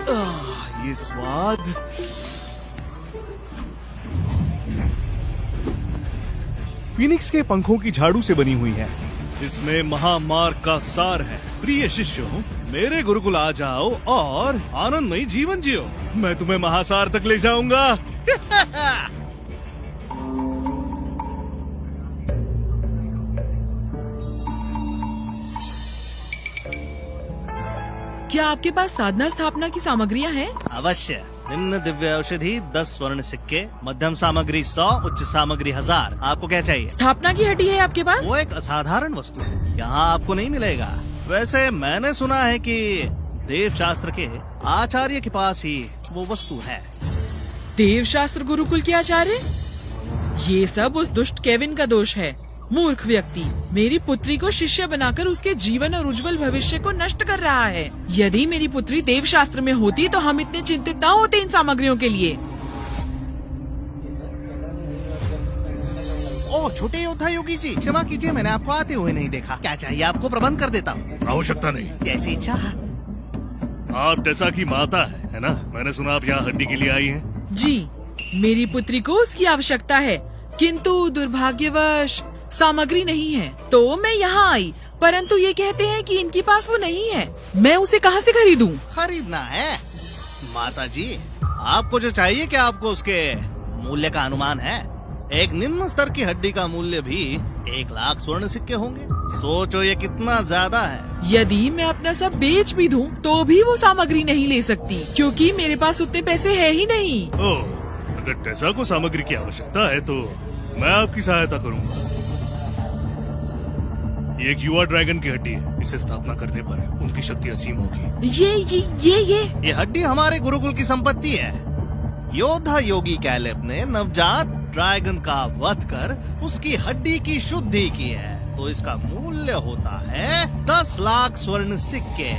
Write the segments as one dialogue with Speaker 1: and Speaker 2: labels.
Speaker 1: ये स्वाद। फीनिक्स के पंखों की झाड़ू से बनी हुई है। इसमें महामार्ग का सार है। प्रिय शिष्यों, मेरे गुरुकुल आ जाओ और आनंदमयी जीवन जियो। मैं तुम्हें महासार तक ले जाऊंगा।
Speaker 2: क्या आपके पास साधना स्थापना की सामग्रियाँ हैं?
Speaker 1: अवश्य। निम्न दिव्य औषधि 10 स्वर्ण सिक्के, मध्यम सामग्री 100, उच्च सामग्री 1000। आपको क्या चाहिए?
Speaker 2: स्थापना की हड्डी है आपके पास?
Speaker 1: वो एक असाधारण वस्तु है, यहाँ आपको नहीं मिलेगा। वैसे मैंने सुना है कि देव शास्त्र के आचार्य के पास ही वो वस्तु है।
Speaker 2: देव शास्त्र गुरुकुल के आचार्य? ये सब उस दुष्ट केविन का दोष है। मूर्ख व्यक्ति मेरी पुत्री को शिष्य बनाकर उसके जीवन और उज्जवल भविष्य को नष्ट कर रहा है। यदि मेरी पुत्री देव शास्त्र में होती तो हम इतने चिंतित न होते इन सामग्रियों के लिए।
Speaker 1: ओह छोटे योद्धा योगी जी, क्षमा कीजिए, मैंने आपको आते हुए नहीं देखा। क्या चाहिए आपको? प्रबंध कर देता हूँ।
Speaker 3: आवश्यकता नहीं।
Speaker 1: जैसी इच्छा।
Speaker 3: आप टेसा की माता है ना? मैंने सुना आप यहाँ हड्डी के लिए आई हैं।
Speaker 2: जी, मेरी पुत्री को उसकी आवश्यकता है, किंतु दुर्भाग्यवश सामग्री नहीं है, तो मैं यहाँ आई। परंतु ये कहते हैं कि इनके पास वो नहीं है। मैं उसे कहाँ से खरीदूं?
Speaker 1: खरीदना है? माता जी, आपको जो चाहिए क्या आपको उसके मूल्य का अनुमान है? एक निम्न स्तर की हड्डी का मूल्य भी 1 लाख स्वर्ण सिक्के होंगे। सोचो ये कितना ज्यादा है।
Speaker 2: यदि मैं अपना सब बेच भी दूं, तो भी वो सामग्री नहीं ले सकती, क्योंकि मेरे पास उतने पैसे है ही नहीं।
Speaker 3: ओह, अगर टेसा को सामग्री की आवश्यकता है तो मैं आपकी सहायता करूँगा। ये एक युवा ड्रैगन की हड्डी है। इसे स्थापना करने पर उनकी शक्ति असीम होगी।
Speaker 1: ये हड्डी हमारे गुरुकुल की संपत्ति है। योद्धा योगी कैलेब ने नवजात ड्रैगन का वध कर उसकी हड्डी की शुद्धि की है, तो इसका मूल्य होता है 10 लाख स्वर्ण सिक्के।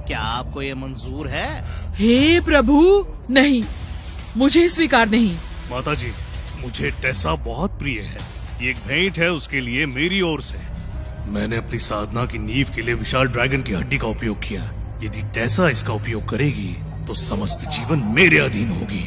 Speaker 1: क्या आपको ये मंजूर है?
Speaker 2: हे प्रभु, नहीं, मुझे स्वीकार नहीं।
Speaker 3: माता जी, मुझे टेसा बहुत प्रिय है। ये एक भेंट है उसके लिए मेरी ओर से। मैंने अपनी साधना की नींव के लिए विशाल ड्रैगन की हड्डी का उपयोग किया। यदि टेसा इसका उपयोग करेगी तो समस्त जीवन मेरे अधीन होगी।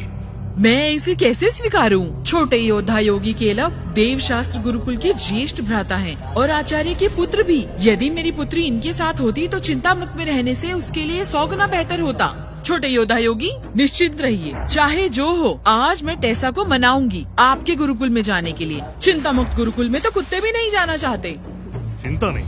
Speaker 2: मैं इसे कैसे स्वीकारूं? छोटे योद्धा योगी केलव देव शास्त्र गुरुकुल के ज्येष्ठ भ्राता हैं और आचार्य के पुत्र भी। यदि मेरी पुत्री इनके साथ होती तो चिंता मुक्त में रहने से उसके लिए 100 गुना बेहतर होता। छोटे योद्धा योगी, निश्चिंत रहिए, चाहे जो हो, आज मैं टेसा को मनाऊंगी आपके गुरुकुल में जाने के लिए। चिंता मुक्त गुरुकुल में तो कुत्ते भी नहीं जाना चाहते।
Speaker 3: चिंता नहीं,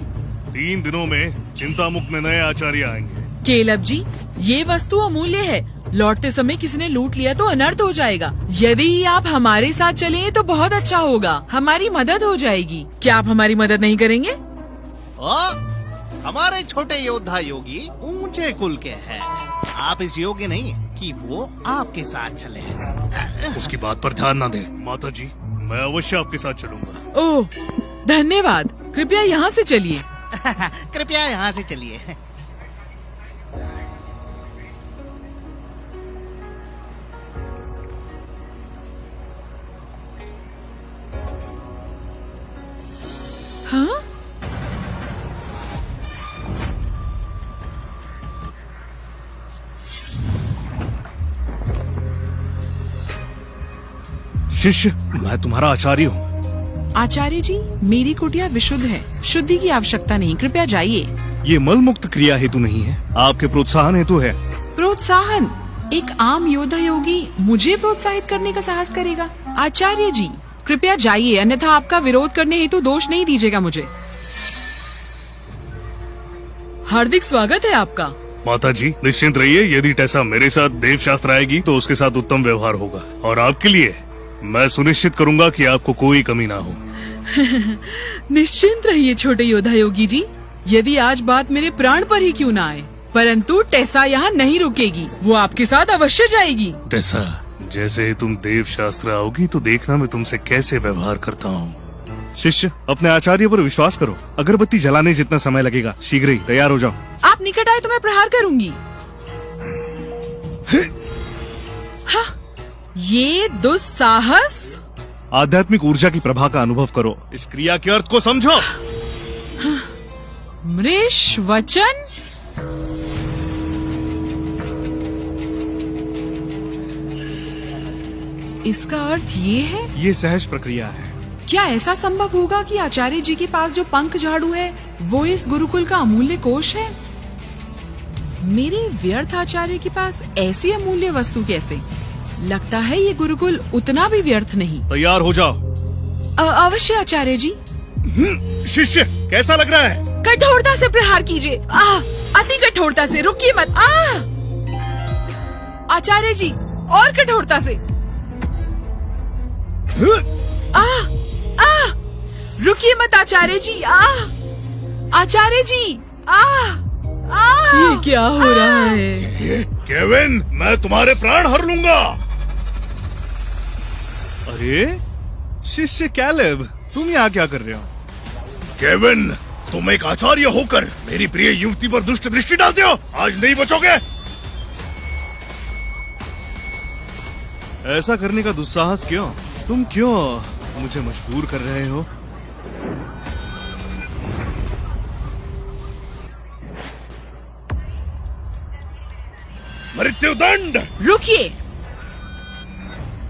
Speaker 3: 3 दिनों में चिंता मुक्त में नए आचार्य आएंगे।
Speaker 2: केलव जी, ये वस्तु अमूल्य है। लौटते समय किसी ने लूट लिया तो अनर्थ हो जाएगा। यदि आप हमारे साथ चलें तो बहुत अच्छा होगा, हमारी मदद हो जाएगी। क्या आप हमारी मदद नहीं करेंगे?
Speaker 1: हमारे छोटे योद्धा योगी ऊंचे कुल के हैं। आप इस योग्य नहीं कि वो आपके साथ चले।
Speaker 3: उसकी बात पर ध्यान न दे। माता जी, मैं अवश्य आपके साथ चलूंगा।
Speaker 2: ओह, धन्यवाद। कृपया यहाँ से चलिए।
Speaker 1: कृपया यहाँ से चलिए।
Speaker 2: हाँ?
Speaker 3: शिष्य, मैं तुम्हारा आचार्य हूँ।
Speaker 2: आचार्य जी, मेरी कुटिया विशुद्ध है, शुद्धि की आवश्यकता नहीं, कृपया जाइए।
Speaker 3: ये मल मुक्त क्रिया हेतु नहीं है, आपके प्रोत्साहन हेतु है।
Speaker 2: प्रोत्साहन? एक आम योद्धा योगी मुझे प्रोत्साहित करने का साहस करेगा? आचार्य जी, कृपया जाइए, अन्यथा आपका विरोध करने हेतु दोष नहीं दीजिएगा मुझे। हार्दिक स्वागत है आपका।
Speaker 3: माता जी, निश्चिंत रहिए, यदि टेसा मेरे साथ देव शास्त्र आएगी तो उसके साथ उत्तम व्यवहार होगा और आपके लिए मैं सुनिश्चित करूंगा कि आपको कोई कमी ना हो।
Speaker 2: निश्चिंत रहिए छोटे योद्धा योगी जी, यदि आज बात मेरे प्राण पर ही क्यों ना आए, परंतु टेसा यहाँ नहीं रुकेगी, वो आपके साथ अवश्य जाएगी।
Speaker 3: टेसा, जैसे ही तुम देव शास्त्र आओगी तो देखना मैं तुमसे कैसे व्यवहार करता हूँ। शिष्य, अपने आचार्य पर विश्वास करो। अगरबत्ती जलाने जितना समय लगेगा, शीघ्र ही तैयार हो जाओ।
Speaker 2: आप निकट आए तो मैं प्रहार करूंगी। हाँ, ये दुस्साहस।
Speaker 3: आध्यात्मिक ऊर्जा की प्रभा का अनुभव करो, इस क्रिया के अर्थ को समझो।
Speaker 2: मृष वचन। इसका अर्थ ये है?
Speaker 3: ये सहज प्रक्रिया है।
Speaker 2: क्या ऐसा संभव होगा कि आचार्य जी के पास जो पंख झाड़ू है वो इस गुरुकुल का अमूल्य कोष है? मेरे व्यर्थ आचार्य के पास ऐसी अमूल्य वस्तु कैसे? लगता है ये गुरुकुल उतना भी व्यर्थ नहीं।
Speaker 3: तैयार हो जाओ।
Speaker 2: अवश्य आचार्य जी।
Speaker 3: शिष्य कैसा लग रहा है?
Speaker 2: कठोरता से प्रहार कीजिए। अति कठोरता से, रुकिए मत। आचार्य जी और कठोरता से। रुकिए मत आचार्य जी। आचार्य जी। ये क्या हो रहा है?
Speaker 3: केविन, मैं तुम्हारे प्राण हर लूंगा। अरे शिष्य कैलेब, तुम यहाँ क्या कर रहे हो? केविन, तुम एक आचार्य होकर मेरी प्रिय युवती पर दुष्ट दृष्टि डालते हो। आज नहीं बचोगे। ऐसा करने का दुस्साहस क्यों? तुम क्यों मुझे मजबूर कर रहे हो? मृत्युदंड।
Speaker 2: रुकिए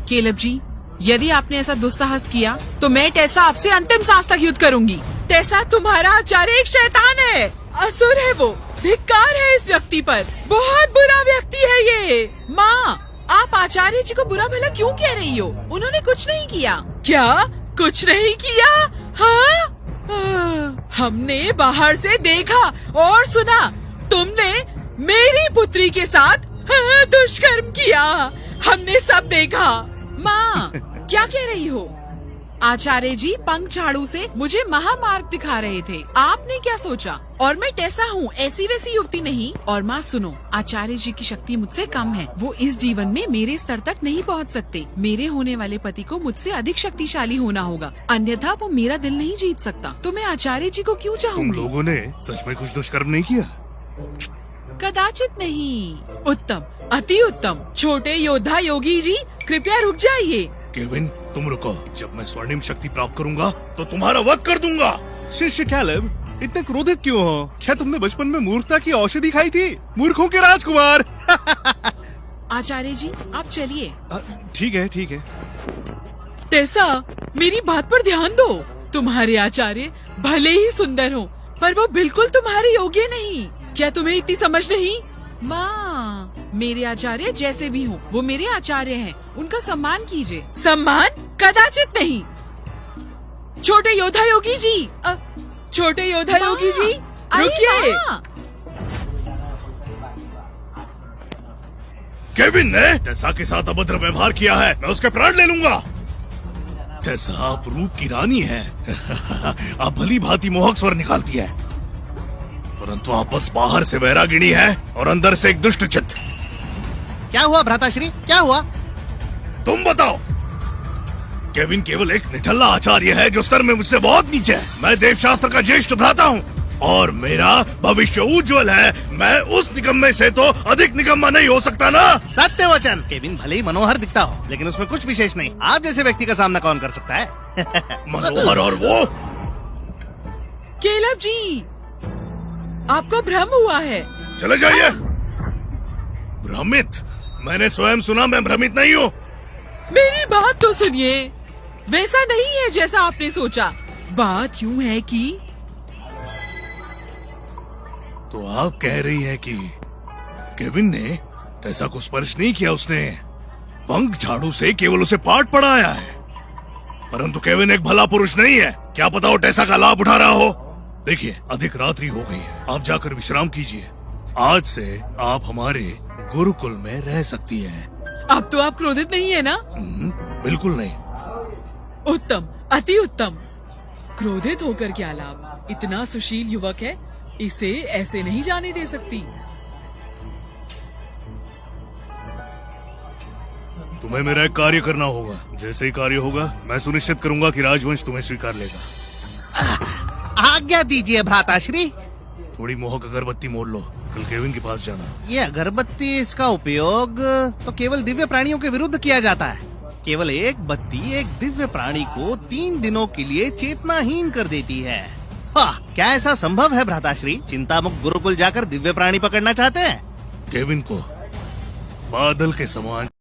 Speaker 2: केलब जी, यदि आपने ऐसा दुस्साहस किया तो मैं टेसा आपसे अंतिम सांस तक युद्ध करूंगी। टेसा, तुम्हारा आचार्य एक शैतान है, असुर है वो। धिक्कार है इस व्यक्ति पर, बहुत बुरा व्यक्ति है ये। माँ, आप आचार्य जी को बुरा भला क्यों कह रही हो? उन्होंने कुछ नहीं किया। क्या कुछ नहीं किया? हाँ, हमने बाहर से देखा और सुना। तुमने मेरी पुत्री के साथ दुष्कर्म किया। हमने सब देखा। माँ, क्या कह रही हो? आचार्य जी पंख झाड़ू से मुझे महामार्ग दिखा रहे थे। आपने क्या सोचा? और मैं टेसा हूँ, ऐसी वैसी युवती नहीं। और माँ सुनो, आचार्य जी की शक्ति मुझसे कम है। वो इस जीवन में मेरे स्तर तक नहीं पहुँच सकते। मेरे होने वाले पति को मुझसे अधिक शक्तिशाली होना होगा, अन्यथा वो मेरा दिल नहीं जीत सकता। तो मैं आचार्य जी को क्यों चाहूँगी?
Speaker 3: तुम लोगों ने सच में कुछ दुष्कर्म नहीं किया?
Speaker 2: कदाचित नहीं। उत्तम, अति उत्तम। छोटे योद्धा योगी जी, कृपया रुक जाइए।
Speaker 3: केविन, तुम रुको। जब मैं स्वर्णिम शक्ति प्राप्त करूंगा तो तुम्हारा वध कर दूंगा। शिष्य कैलेब, इतने क्रोधित क्यों हो? क्या तुमने बचपन में मूर्खता की औषधि खाई थी? मूर्खों के राजकुमार।
Speaker 2: आचार्य जी आप चलिए।
Speaker 3: ठीक है, ठीक है।
Speaker 2: टेसा, मेरी बात पर ध्यान दो। तुम्हारे आचार्य भले ही सुंदर हो, पर वो बिल्कुल तुम्हारे योग्य नहीं। क्या तुम्हें इतनी समझ नहीं? माँ, मेरे आचार्य जैसे भी हों, वो मेरे आचार्य हैं। उनका सम्मान कीजिए। सम्मान? कदाचित नहीं। छोटे योद्धा योगी जी, छोटे योद्धा योगी जी, रुकिए।
Speaker 3: केविन ने टेसा के साथ अभद्र व्यवहार किया है, मैं उसके प्राण ले लूंगा। टेसा, आप रूप की रानी है। आप भली भांति मोहक स्वर निकालती है, परंतु आप बस बाहर से वैरागिणी है और अंदर से एक दुष्ट चित्त।
Speaker 1: क्या हुआ भ्राताश्री, क्या हुआ?
Speaker 3: तुम बताओ। केविन केवल एक निठल्ला आचार्य है जो स्तर में मुझसे बहुत नीचे है। मैं देवशास्त्र का ज्येष्ठ भ्राता हूँ और मेरा भविष्य उज्जवल है। मैं उस निकम्मे से तो अधिक निकम्मा नहीं हो सकता ना।
Speaker 1: सत्य वचन। केविन भले ही मनोहर दिखता हो, लेकिन उसमें कुछ विशेष नहीं। आप जैसे व्यक्ति का सामना कौन कर सकता है?
Speaker 3: मनोहर और वो?
Speaker 2: केलब जी, आपको भ्रम हुआ है।
Speaker 3: चले जाइए। भ्रमित? मैंने स्वयं सुना, मैं भ्रमित नहीं हूँ।
Speaker 2: मेरी बात तो सुनिए। वैसा नहीं है जैसा आपने सोचा। बात यूँ है कि
Speaker 3: तो आप कह रही हैं कि केविन ने टेसा को स्पर्श नहीं किया, उसने पंख झाड़ू से केवल उसे पाठ पढ़ाया है। परंतु केविन एक भला पुरुष नहीं है। क्या पता वो टेसा का लाभ उठा रहा हो। देखिए, अधिक रात्रि हो गई है, आप जाकर विश्राम कीजिए। आज से आप हमारे गुरुकुल में रह सकती है।
Speaker 2: अब तो आप क्रोधित नहीं है ना?
Speaker 3: बिल्कुल नहीं।
Speaker 2: उत्तम, अति उत्तम। क्रोधित होकर क्या लाभ? इतना सुशील युवक है, इसे ऐसे नहीं जाने दे सकती।
Speaker 3: तुम्हें मेरा एक कार्य करना होगा। जैसे ही कार्य होगा, मैं सुनिश्चित करूंगा कि राजवंश तुम्हें स्वीकार लेगा।
Speaker 1: आज्ञा दीजिए भ्राताश्री।
Speaker 3: थोड़ी मोहक अगरबत्ती मोल लो, कल केविन के पास जाना।
Speaker 1: ये अगरबत्ती, इसका उपयोग तो केवल दिव्य प्राणियों के विरुद्ध किया जाता है। केवल एक बत्ती एक दिव्य प्राणी को 3 दिनों के लिए चेतनाहीन कर देती है। क्या ऐसा संभव है भ्राताश्री? चिंतामुक्त गुरुकुल जाकर दिव्य प्राणी पकड़ना चाहते हैं?
Speaker 3: केविन को बादल के समान